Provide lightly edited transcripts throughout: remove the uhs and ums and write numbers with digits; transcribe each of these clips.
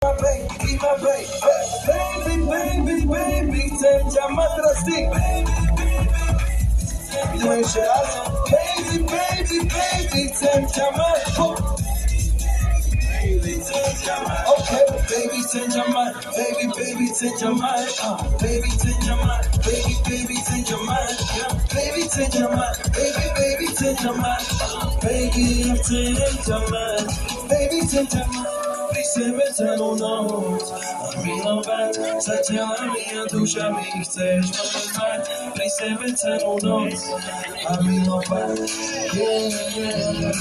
Baby, chcę cię matrasy. Jeszcze raz. Baby, chcę cię matrasy. Okay, baby, change your mind. Baby, change your mind. Baby, change your mind. Baby, change your mind. Yeah. Baby, change your mind. Baby, change your mind. Baby, change your mind. Baby, change your mind. Chcemy całą noc, a milować. Za ciałami, a duszami chcesz pamiętać. Chcemy całą noc, a milować. Yeah.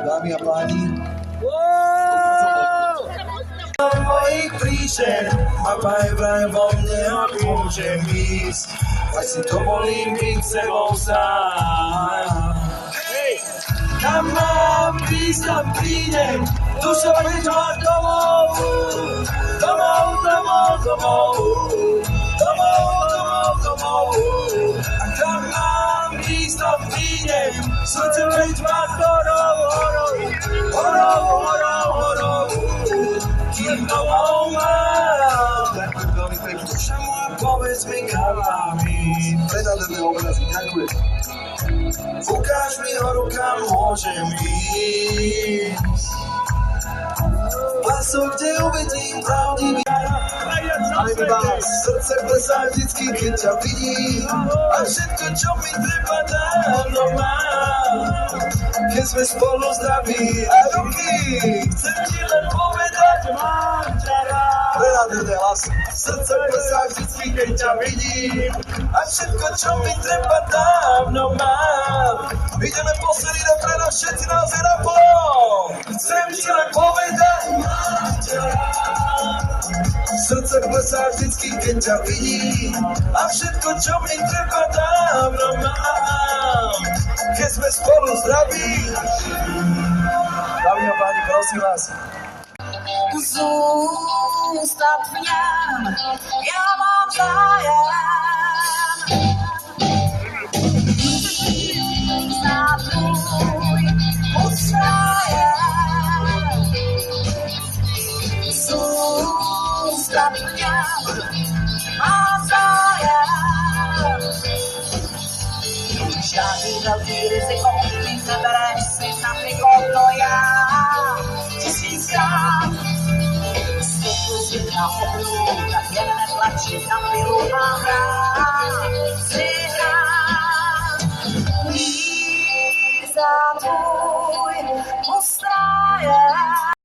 Dámy a páni, mojich príšer a vraj vo mne a môžem ísť, ak si dovolím byť sebou sám. Tam mám ísť, tam prídem, duša veď má domov, a tam mám ísť, tam prídem, srdce veď má horov, kým domov mám. Ďakujem veľmi pekne. Duša moja, povedz mi, kam mám ísť. Predalené obrazy, ďakujem. Ukáž mi horu, kam môžem ísť. Pasu, kde uvidím pravdivý. Srdce plesá vždycky, keď ťa vidím. A všetko, čo mi treba, dávno mám. Keď sme spolu zdraví a ruky, chcem ti len povedať, mám ťa rád. Prenadené hlasy. Srdce plesá vždycky, keď ťa vidím. A všetko, čo mi treba, dávno mám. Ideme posledný refrén a všetci naozaj na pol. Chcem ti len povedať, mám ťa rád. Srdce plesá vždycky, keď ťa vidím. A všetko, čo mi treba, dávno mám. Keď sme spolu zdraví. Dámy a páni, prosím vás. Zostaw mnie, ja mam zájem. Zatuj ustrojem. Zostaw mnie, mam zájem. Žádný velký riziko, nic nebereš si na to já. Tisíckrát na oblu, tak jen netlačí na pilu a hrát si hrát. Za tvůj